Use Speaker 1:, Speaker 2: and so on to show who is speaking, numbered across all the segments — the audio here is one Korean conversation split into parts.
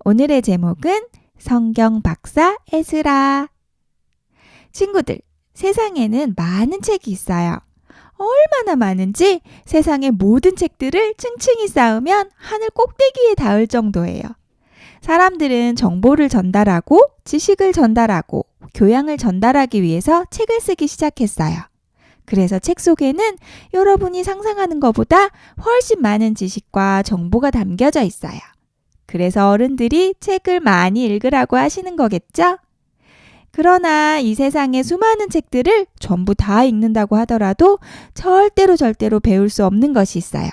Speaker 1: 오늘의 제목은 성경 박사 에스라. 친구들, 세상에는 많은 책이 있어요. 얼마나 많은지 세상의 모든 책들을 층층이 쌓으면 하늘 꼭대기에 닿을 정도예요. 사람들은 정보를 전달하고 지식을 전달하고 교양을 전달하기 위해서 책을 쓰기 시작했어요. 그래서 책 속에는 여러분이 상상하는 것보다 훨씬 많은 지식과 정보가 담겨져 있어요. 그래서 어른들이 책을 많이 읽으라고 하시는 거겠죠? 그러나 이 세상의 수많은 책들을 전부 다 읽는다고 하더라도 절대로 배울 수 없는 것이 있어요.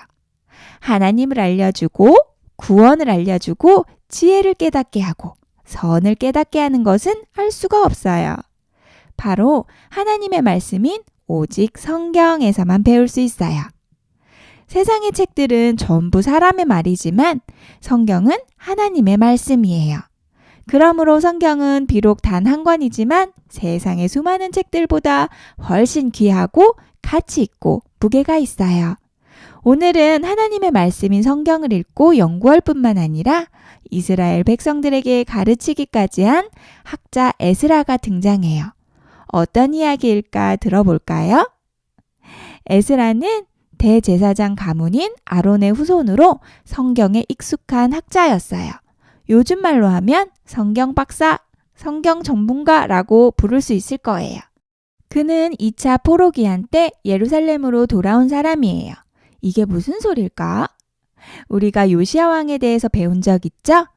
Speaker 1: 하나님을 알려주고 구원을 알려주고 지혜를 깨닫게 하고 선을 깨닫게 하는 것은 알 수가 없어요. 바로 하나님의 말씀인 오직 성경에서만 배울 수 있어요. 세상의 책들은 전부 사람의 말이지만 성경은 하나님의 말씀이에요. 그러므로 성경은 비록 단 한 권이지만 세상의 수많은 책들보다 훨씬 귀하고 가치 있고 무게가 있어요. 오늘은 하나님의 말씀인 성경을 읽고 연구할 뿐만 아니라 이스라엘 백성들에게 가르치기까지 한 학자 에스라가 등장해요. 어떤 이야기일까 들어볼까요? 에스라는 대제사장 가문인 아론의 후손으로 성경에 익숙한 학자였어요. 요즘 말로 하면 성경 박사, 성경 전문가라고 부를 수 있을 거예요. 그는 2차 포로기한 때 예루살렘으로 돌아온 사람이에요. 이게 무슨 소릴까? 우리가 요시야 왕에 대해서 배운 적 있죠?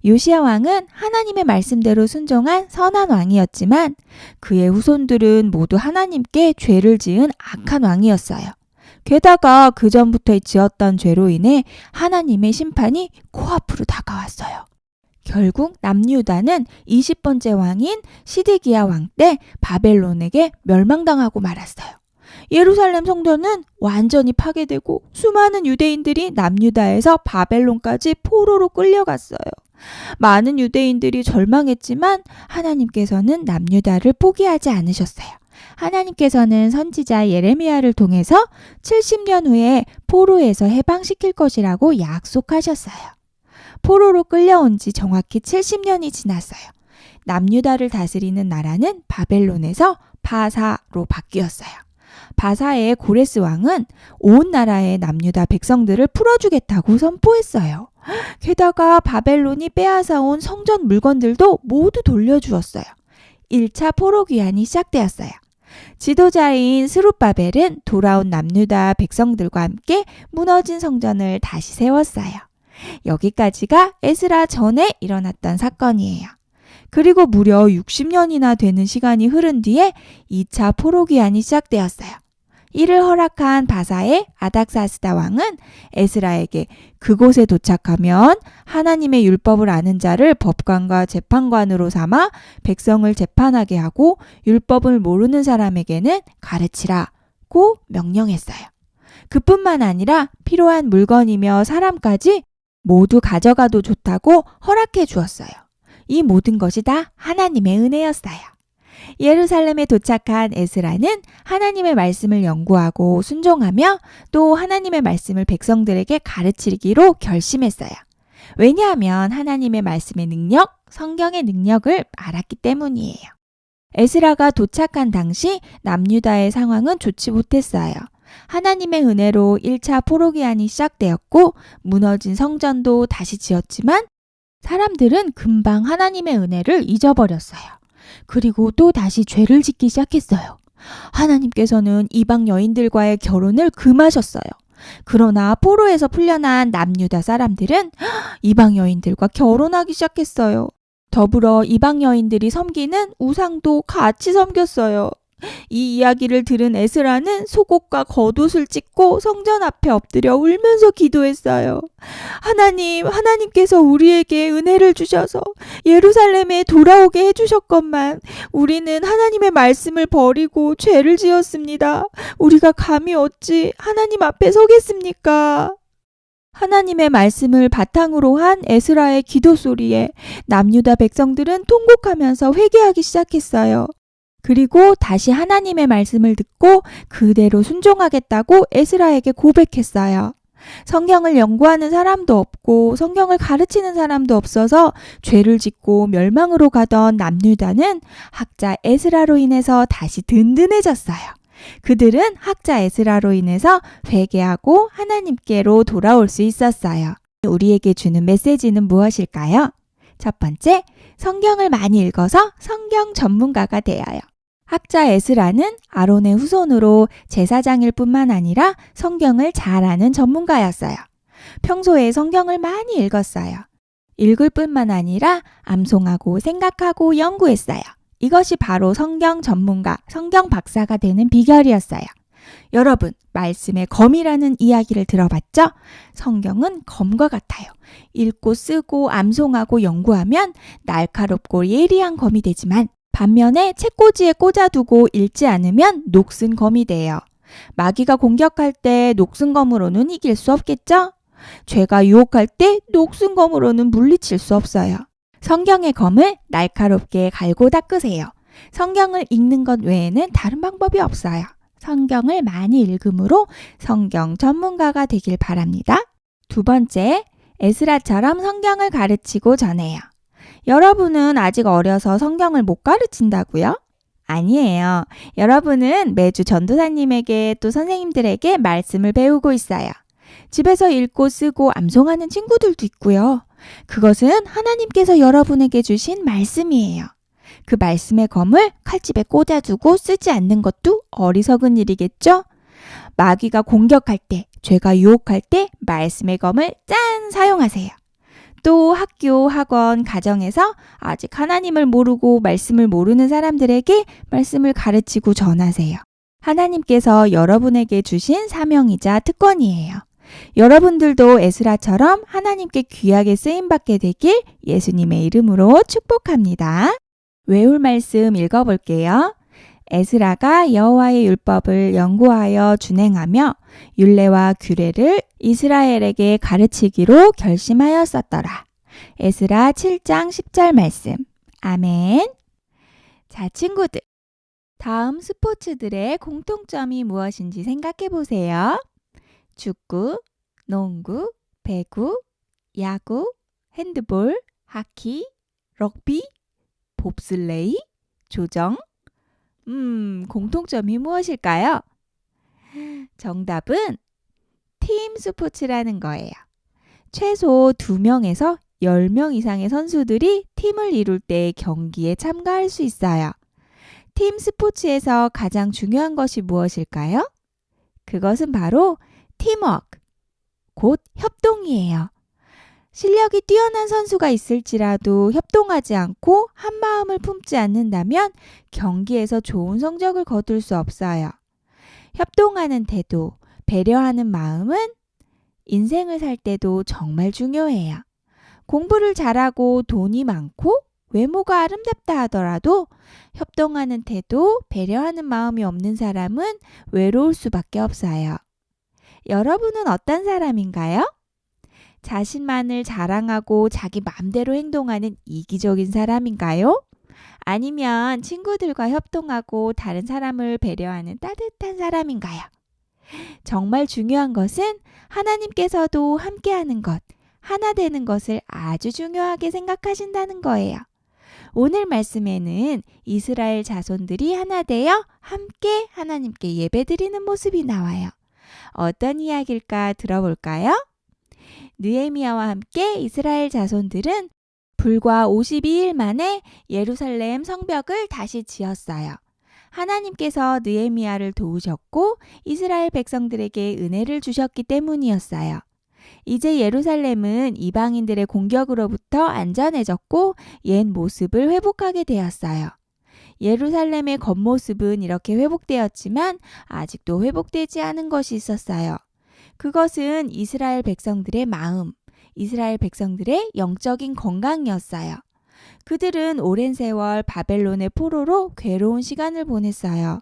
Speaker 1: 요시야 왕은 하나님의 말씀대로 순종한 선한 왕이었지만 그의 후손들은 모두 하나님께 죄를 지은 악한 왕이었어요. 게다가 그 전부터 지었던 죄로 인해 하나님의 심판이 코앞으로 다가왔어요. 결국 남유다는 20번째 왕인 시드기야 왕 때 바벨론에게 멸망당하고 말았어요. 예루살렘 성전은 완전히 파괴되고 수많은 유대인들이 남유다에서 바벨론까지 포로로 끌려갔어요. 많은 유대인들이 절망했지만 하나님께서는 남유다를 포기하지 않으셨어요. 하나님께서는 선지자 예레미야를 통해서 70년 후에 포로에서 해방시킬 것이라고 약속하셨어요. 포로로 끌려온 지 정확히 70년이 지났어요. 남유다를 다스리는 나라는 바벨론에서 바사로 바뀌었어요. 바사의 고레스 왕은 온 나라의 남유다 백성들을 풀어주겠다고 선포했어요. 게다가 바벨론이 빼앗아온 성전 물건들도 모두 돌려주었어요. 1차 포로기한이 시작되었어요. 지도자인 스룹바벨은 돌아온 남유다 백성들과 함께 무너진 성전을 다시 세웠어요. 여기까지가 에스라 전에 일어났던 사건이에요. 그리고 무려 60년이나 되는 시간이 흐른 뒤에 2차 포로기한이 시작되었어요. 이를 허락한 바사의 아닥사스다 왕은 에스라에게 그곳에 도착하면 하나님의 율법을 아는 자를 법관과 재판관으로 삼아 백성을 재판하게 하고 율법을 모르는 사람에게는 가르치라고 명령했어요. 그뿐만 아니라 필요한 물건이며 사람까지 모두 가져가도 좋다고 허락해 주었어요. 이 모든 것이 다 하나님의 은혜였어요. 예루살렘에 도착한 에스라는 하나님의 말씀을 연구하고 순종하며 또 하나님의 말씀을 백성들에게 가르치기로 결심했어요. 왜냐하면 하나님의 말씀의 능력, 성경의 능력을 알았기 때문이에요. 에스라가 도착한 당시 남유다의 상황은 좋지 못했어요. 하나님의 은혜로 1차 포로기한이 시작되었고 무너진 성전도 다시 지었지만 사람들은 금방 하나님의 은혜를 잊어버렸어요. 그리고 또 다시 죄를 짓기 시작했어요. 하나님께서는 이방 여인들과의 결혼을 금하셨어요. 그러나 포로에서 풀려난 남유다 사람들은 이방 여인들과 결혼하기 시작했어요. 더불어 이방 여인들이 섬기는 우상도 같이 섬겼어요. 이 이야기를 들은 에스라는 속옷과 겉옷을 찢고 성전 앞에 엎드려 울면서 기도했어요. 하나님께서 우리에게 은혜를 주셔서 예루살렘에 돌아오게 해주셨건만 우리는 하나님의 말씀을 버리고 죄를 지었습니다. 우리가 감히 어찌 하나님 앞에 서겠습니까? 하나님의 말씀을 바탕으로 한 에스라의 기도 소리에 남유다 백성들은 통곡하면서 회개하기 시작했어요. 그리고 다시 하나님의 말씀을 듣고 그대로 순종하겠다고 에스라에게 고백했어요. 성경을 연구하는 사람도 없고 성경을 가르치는 사람도 없어서 죄를 짓고 멸망으로 가던 남유다는 학자 에스라로 인해서 다시 든든해졌어요. 그들은 학자 에스라로 인해서 회개하고 하나님께로 돌아올 수 있었어요. 우리에게 주는 메시지는 무엇일까요? 첫 번째, 성경을 많이 읽어서 성경 전문가가 되어요. 학자 에스라는 아론의 후손으로 제사장일 뿐만 아니라 성경을 잘 아는 전문가였어요. 평소에 성경을 많이 읽었어요. 읽을 뿐만 아니라 암송하고 생각하고 연구했어요. 이것이 바로 성경 전문가, 성경 박사가 되는 비결이었어요. 여러분, 말씀의 검이라는 이야기를 들어봤죠? 성경은 검과 같아요. 읽고 쓰고 암송하고 연구하면 날카롭고 예리한 검이 되지만 반면에 책꽂이에 꽂아두고 읽지 않으면 녹슨 검이 돼요. 마귀가 공격할 때 녹슨 검으로는 이길 수 없겠죠? 죄가 유혹할 때 녹슨 검으로는 물리칠 수 없어요. 성경의 검을 날카롭게 갈고 닦으세요. 성경을 읽는 것 외에는 다른 방법이 없어요. 성경을 많이 읽음으로 성경 전문가가 되길 바랍니다. 두 번째, 에스라처럼 성경을 가르치고 전해요. 여러분은 아직 어려서 성경을 못 가르친다고요? 아니에요. 여러분은 매주 전도사님에게 또 선생님들에게 말씀을 배우고 있어요. 집에서 읽고 쓰고 암송하는 친구들도 있고요. 그것은 하나님께서 여러분에게 주신 말씀이에요. 그 말씀의 검을 칼집에 꽂아두고 쓰지 않는 것도 어리석은 일이겠죠? 마귀가 공격할 때, 죄가 유혹할 때 말씀의 검을 짠 사용하세요. 또 학교, 학원, 가정에서 아직 하나님을 모르고 말씀을 모르는 사람들에게 말씀을 가르치고 전하세요. 하나님께서 여러분에게 주신 사명이자 특권이에요. 여러분들도 에스라처럼 하나님께 귀하게 쓰임받게 되길 예수님의 이름으로 축복합니다. 외울 말씀 읽어볼게요. 에스라가 여호와의 율법을 연구하여 준행하며 율례와 규례를 이스라엘에게 가르치기로 결심하였었더라. 에스라 7장 10절 말씀. 아멘. 자, 친구들. 다음 스포츠들의 공통점이 무엇인지 생각해 보세요. 축구, 농구, 배구, 야구, 핸드볼, 하키, 럭비, 봅슬레이, 조정. 공통점이 무엇일까요? 정답은 팀 스포츠라는 거예요. 최소 2명에서 10명 이상의 선수들이 팀을 이룰 때 경기에 참가할 수 있어요. 팀 스포츠에서 가장 중요한 것이 무엇일까요? 그것은 바로 팀워크, 곧 협동이에요. 실력이 뛰어난 선수가 있을지라도 협동하지 않고 한 마음을 품지 않는다면 경기에서 좋은 성적을 거둘 수 없어요. 협동하는 태도, 배려하는 마음은 인생을 살 때도 정말 중요해요. 공부를 잘하고 돈이 많고 외모가 아름답다 하더라도 협동하는 태도, 배려하는 마음이 없는 사람은 외로울 수밖에 없어요. 여러분은 어떤 사람인가요? 자신만을 자랑하고 자기 마음대로 행동하는 이기적인 사람인가요? 아니면 친구들과 협동하고 다른 사람을 배려하는 따뜻한 사람인가요? 정말 중요한 것은 하나님께서도 함께하는 것, 하나 되는 것을 아주 중요하게 생각하신다는 거예요. 오늘 말씀에는 이스라엘 자손들이 하나 되어 함께 하나님께 예배드리는 모습이 나와요. 어떤 이야기일까 들어볼까요? 느헤미야와 함께 이스라엘 자손들은 불과 52일 만에 예루살렘 성벽을 다시 지었어요. 하나님께서 느헤미야를 도우셨고 이스라엘 백성들에게 은혜를 주셨기 때문이었어요. 이제 예루살렘은 이방인들의 공격으로부터 안전해졌고 옛 모습을 회복하게 되었어요. 예루살렘의 겉모습은 이렇게 회복되었지만 아직도 회복되지 않은 것이 있었어요. 그것은 이스라엘 백성들의 마음, 이스라엘 백성들의 영적인 건강이었어요. 그들은 오랜 세월 바벨론의 포로로 괴로운 시간을 보냈어요.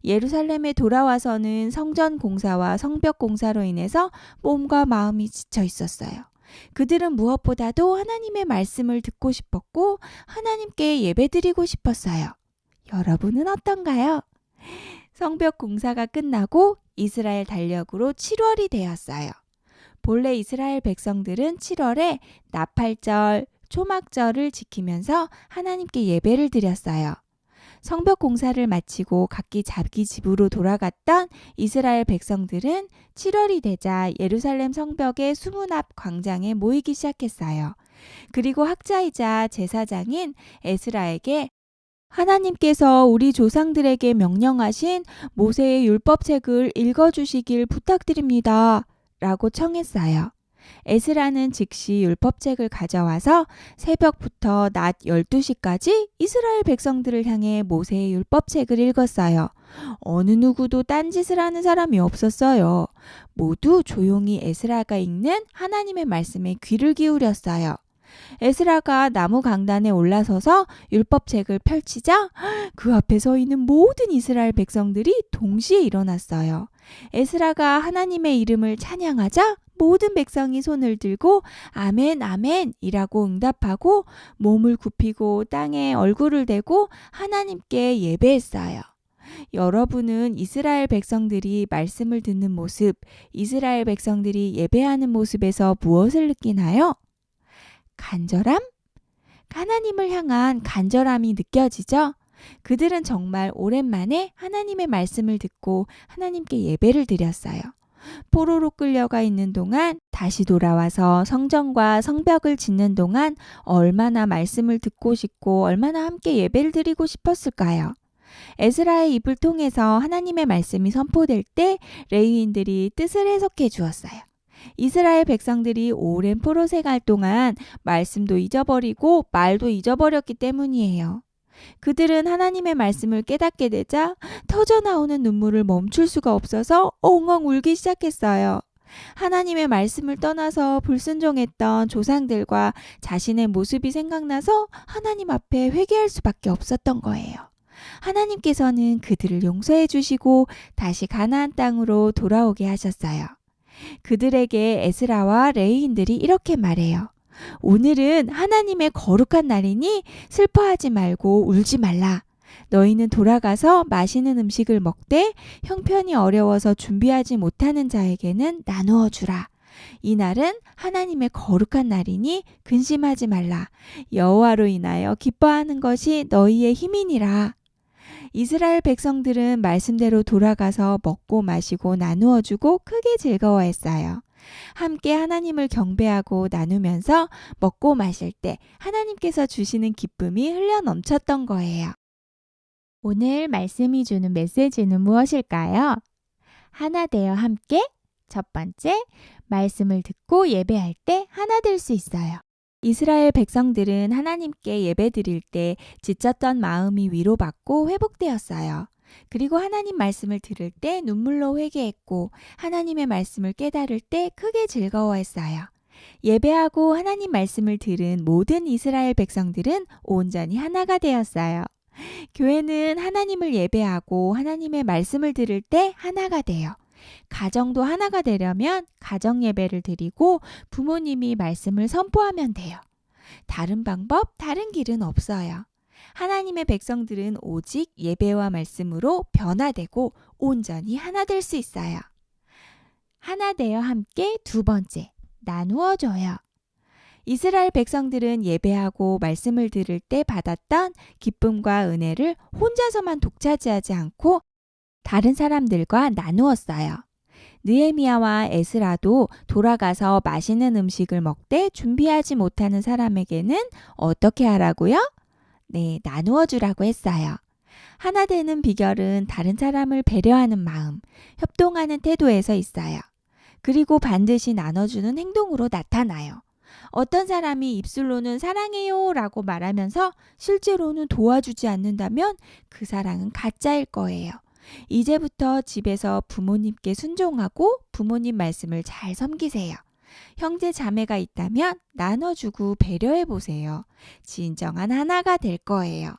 Speaker 1: 예루살렘에 돌아와서는 성전 공사와 성벽 공사로 인해서 몸과 마음이 지쳐 있었어요. 그들은 무엇보다도 하나님의 말씀을 듣고 싶었고 하나님께 예배드리고 싶었어요. 여러분은 어떤가요? 성벽 공사가 끝나고 이스라엘 달력으로 7월이 되었어요. 본래 이스라엘 백성들은 7월에 나팔절, 초막절을 지키면서 하나님께 예배를 드렸어요. 성벽 공사를 마치고 각기 자기 집으로 돌아갔던 이스라엘 백성들은 7월이 되자 예루살렘 성벽의 수문 앞 광장에 모이기 시작했어요. 그리고 학자이자 제사장인 에스라에게 하나님께서 우리 조상들에게 명령하신 모세의 율법책을 읽어주시길 부탁드립니다. 라고 청했어요. 에스라는 즉시 율법책을 가져와서 새벽부터 낮 12시까지 이스라엘 백성들을 향해 모세의 율법책을 읽었어요. 어느 누구도 딴짓을 하는 사람이 없었어요. 모두 조용히 에스라가 읽는 하나님의 말씀에 귀를 기울였어요. 에스라가 나무 강단에 올라서서 율법책을 펼치자 그 앞에 서 있는 모든 이스라엘 백성들이 동시에 일어났어요. 에스라가 하나님의 이름을 찬양하자 모든 백성이 손을 들고 아멘 아멘 이라고 응답하고 몸을 굽히고 땅에 얼굴을 대고 하나님께 예배했어요. 여러분은 이스라엘 백성들이 말씀을 듣는 모습, 이스라엘 백성들이 예배하는 모습에서 무엇을 느끼나요? 간절함? 하나님을 향한 간절함이 느껴지죠? 그들은 정말 오랜만에 하나님의 말씀을 듣고 하나님께 예배를 드렸어요. 포로로 끌려가 있는 동안 다시 돌아와서 성전과 성벽을 짓는 동안 얼마나 말씀을 듣고 싶고 얼마나 함께 예배를 드리고 싶었을까요? 에스라의 입을 통해서 하나님의 말씀이 선포될 때 레위인들이 뜻을 해석해 주었어요. 이스라엘 백성들이 오랜 포로 생활 동안 말씀도 잊어버리고 말도 잊어버렸기 때문이에요. 그들은 하나님의 말씀을 깨닫게 되자 터져나오는 눈물을 멈출 수가 없어서 엉엉 울기 시작했어요. 하나님의 말씀을 떠나서 불순종했던 조상들과 자신의 모습이 생각나서 하나님 앞에 회개할 수밖에 없었던 거예요. 하나님께서는 그들을 용서해 주시고 다시 가나안 땅으로 돌아오게 하셨어요. 그들에게 에스라와 레위인들이 이렇게 말해요. 오늘은 하나님의 거룩한 날이니 슬퍼하지 말고 울지 말라. 너희는 돌아가서 맛있는 음식을 먹되 형편이 어려워서 준비하지 못하는 자에게는 나누어 주라. 이 날은 하나님의 거룩한 날이니 근심하지 말라. 여호와로 인하여 기뻐하는 것이 너희의 힘이니라. 이스라엘 백성들은 말씀대로 돌아가서 먹고 마시고 나누어 주고 크게 즐거워했어요. 함께 하나님을 경배하고 나누면서 먹고 마실 때 하나님께서 주시는 기쁨이 흘러 넘쳤던 거예요. 오늘 말씀이 주는 메시지는 무엇일까요? 하나 되어 함께. 첫 번째, 말씀을 듣고 예배할 때 하나 될 수 있어요. 이스라엘 백성들은 하나님께 예배드릴 때 지쳤던 마음이 위로받고 회복되었어요. 그리고 하나님 말씀을 들을 때 눈물로 회개했고 하나님의 말씀을 깨달을 때 크게 즐거워했어요. 예배하고 하나님 말씀을 들은 모든 이스라엘 백성들은 온전히 하나가 되었어요. 교회는 하나님을 예배하고 하나님의 말씀을 들을 때 하나가 돼요. 가정도 하나가 되려면 가정 예배를 드리고 부모님이 말씀을 선포하면 돼요. 다른 방법, 다른 길은 없어요. 하나님의 백성들은 오직 예배와 말씀으로 변화되고 온전히 하나 될 수 있어요. 하나 되어 함께. 두 번째, 나누어 줘요. 이스라엘 백성들은 예배하고 말씀을 들을 때 받았던 기쁨과 은혜를 혼자서만 독차지하지 않고 다른 사람들과 나누었어요. 느헤미야와 에스라도 돌아가서 맛있는 음식을 먹되 준비하지 못하는 사람에게는 어떻게 하라고요? 네, 나누어 주라고 했어요. 하나 되는 비결은 다른 사람을 배려하는 마음, 협동하는 태도에서 있어요. 그리고 반드시 나눠주는 행동으로 나타나요. 어떤 사람이 입술로는 사랑해요 라고 말하면서 실제로는 도와주지 않는다면 그 사랑은 가짜일 거예요. 이제부터 집에서 부모님께 순종하고 부모님 말씀을 잘 섬기세요. 형제 자매가 있다면 나눠주고 배려해 보세요. 진정한 하나가 될 거예요.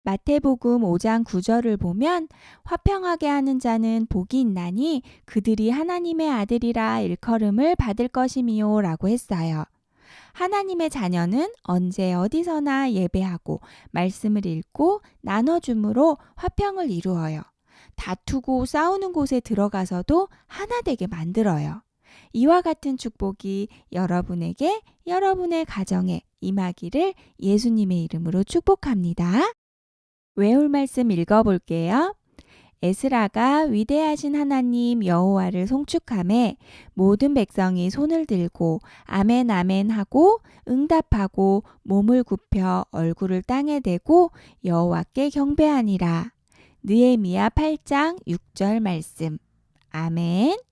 Speaker 1: 마태복음 5장 9절을 보면 화평하게 하는 자는 복이 있나니 그들이 하나님의 아들이라 일컬음을 받을 것이미요 라고 했어요. 하나님의 자녀는 언제 어디서나 예배하고 말씀을 읽고 나눠줌으로 화평을 이루어요. 다투고 싸우는 곳에 들어가서도 하나 되게 만들어요. 이와 같은 축복이 여러분에게, 여러분의 가정에 임하기를 예수님의 이름으로 축복합니다. 외울 말씀 읽어볼게요. 에스라가 위대하신 하나님 여호와를 송축하매 모든 백성이 손을 들고 아멘 아멘 하고 응답하고 몸을 굽혀 얼굴을 땅에 대고 여호와께 경배하니라. 느헤미야 8장 6절 말씀. 아멘.